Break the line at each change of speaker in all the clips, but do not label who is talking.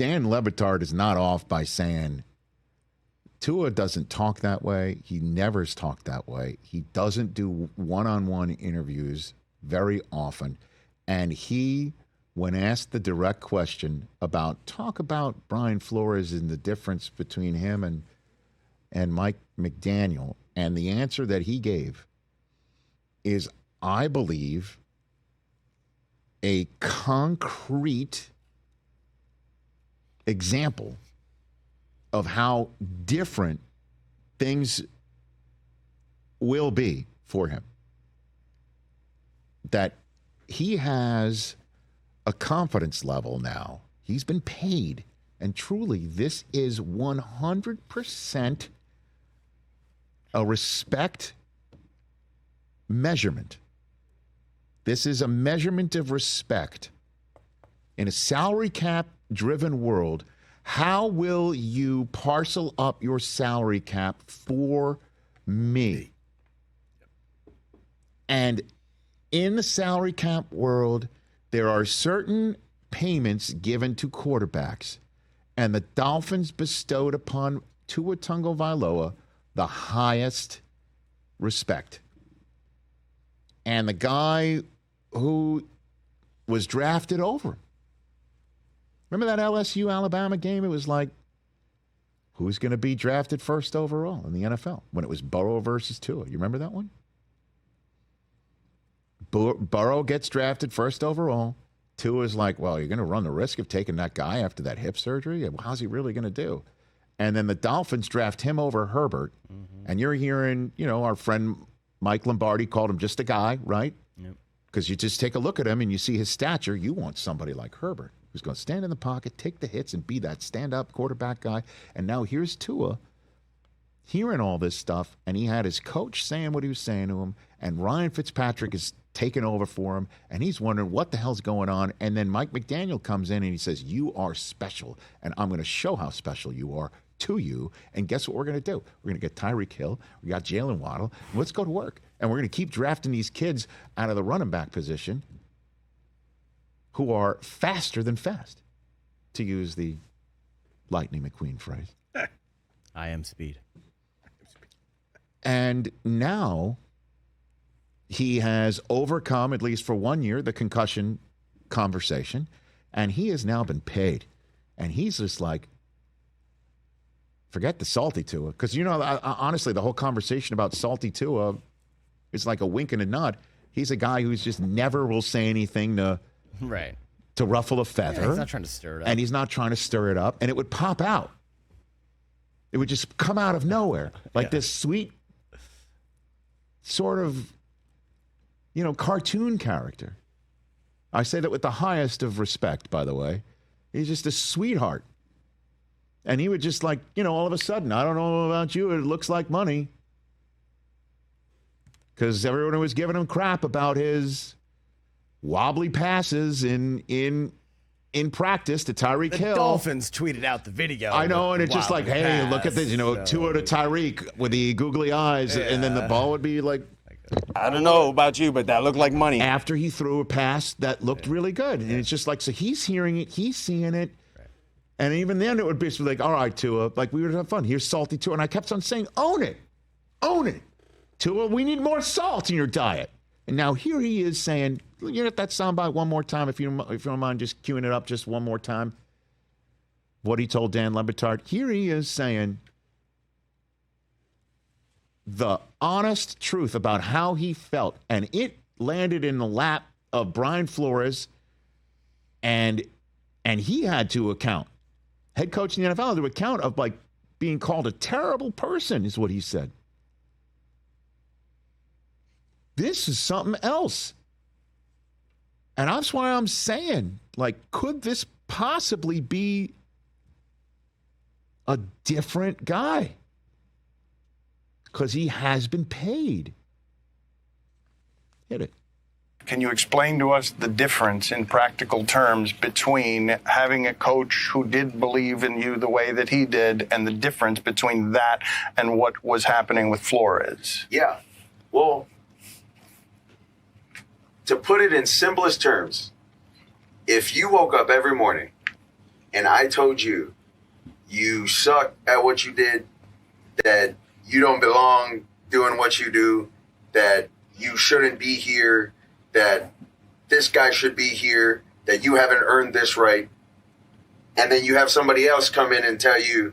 Dan Le Batard is not off by saying Tua doesn't talk that way. He never has talked that way. He doesn't do one-on-one interviews very often. And he, when asked the direct question talk about Brian Flores and the difference between him and Mike McDaniel, and the answer that he gave is, I believe, a concrete example of how different things will be for him. That he has a confidence level now. He's been paid. And truly, this is 100% a respect measurement. This is a measurement of respect. In a salary cap driven world, how will you parcel up your salary cap for me? And in the salary cap world, there are certain payments given to quarterbacks, and the Dolphins bestowed upon Tua Tagovailoa the highest respect. And the guy who was drafted over him. Remember that LSU-Alabama game? It was like, who's going to be drafted first overall in the NFL? When it was Burrow versus Tua. You remember that one? Burrow gets drafted first overall. Tua's like, well, you're going to run the risk of taking that guy after that hip surgery? How's he really going to do? And then the Dolphins draft him over Herbert. Mm-hmm. And you're hearing, our friend Mike Lombardi called him just a guy, right? Yep. Because you just take a look at him and you see his stature. You want somebody like Herbert, who's going to stand in the pocket, take the hits, and be that stand-up quarterback guy. And now here's Tua hearing all this stuff, and he had his coach saying what he was saying to him, and Ryan Fitzpatrick is taking over for him, and he's wondering what the hell's going on. And then Mike McDaniel comes in and he says, you are special, and I'm going to show how special you are to you. And guess what we're going to do? We're going to get Tyreek Hill. We got Jalen Waddle. And let's go to work. And we're going to keep drafting these kids out of the running back position who are faster than fast, to use the Lightning McQueen phrase.
I am speed.
And now he has overcome, at least for 1 year, the concussion conversation, and he has now been paid. And he's just like, forget the salty Tua. Because, honestly, the whole conversation about salty Tua is like a wink and a nod. He's a guy who's just never will say anything to ruffle a feather.
Yeah, he's not trying to stir it up.
And he's not trying to stir it up. And it would pop out. It would just come out of nowhere. Like this sweet sort of, cartoon character. I say that with the highest of respect, by the way. He's just a sweetheart. And he would just all of a sudden, I don't know about you, it looks like money. Because everyone was giving him crap about his wobbly passes in practice to Tyreek Hill.
The Dolphins tweeted out the video.
I know, and it's just like, hey, look at this, Tua to Tyreek with the googly eyes, and then the ball would be like,
I don't know about you, but that looked like money.
After he threw a pass that looked really good. And it's just like, so he's hearing it, he's seeing it. Right. And even then it would be like, all right, Tua, like we would have fun. Here's salty Tua. And I kept on saying, own it. Own it. Tua, we need more salt in your diet. And now here he is saying, get that soundbite one more time, if you don't mind just queuing it up just one more time. What he told Dan Le Batard. Here he is saying the honest truth about how he felt. And it landed in the lap of Brian Flores. And he had to account. Head coach in the NFL had to account of being called a terrible person, is what he said. This is something else. And that's why I'm saying, could this possibly be a different guy? Because he has been paid. Hit it.
Can you explain to us the difference in practical terms between having a coach who did believe in you the way that he did and the difference between that and what was happening with Flores?
Yeah. Well, to put it in simplest terms, if you woke up every morning and I told you, you suck at what you did, that you don't belong doing what you do, that you shouldn't be here, that this guy should be here, that you haven't earned this right. And then you have somebody else come in and tell you,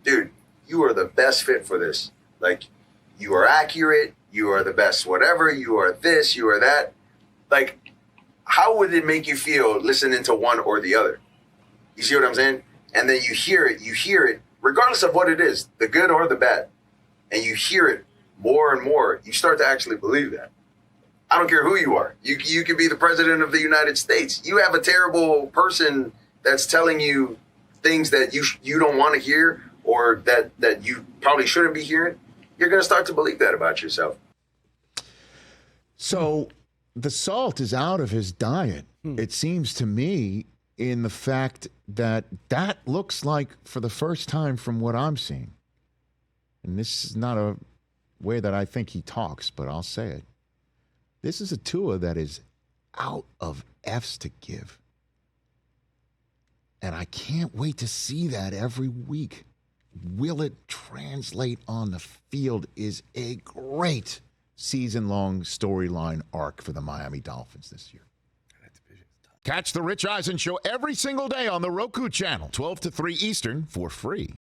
dude, you are the best fit for this. Like, you are accurate, you are the best whatever, you are this, you are that. Like, how would it make you feel listening to one or the other? You see what I'm saying? And then you hear it, regardless of what it is, the good or the bad. And you hear it more and more, you start to actually believe that. I don't care who you are. You could be the president of the United States. You have a terrible person that's telling you things that you don't want to hear, or that you probably shouldn't be hearing. You're going to start to believe that about yourself.
So the salt is out of his diet, it seems to me, in the fact that looks like, for the first time from what I'm seeing, and this is not a way that I think he talks, but I'll say it. This is a Tua that is out of F's to give. And I can't wait to see that every week. Will it translate on the field is a great season-long storyline arc for the Miami Dolphins this year. Catch the Rich Eisen Show every single day on the Roku channel, 12 to 3 Eastern, for free.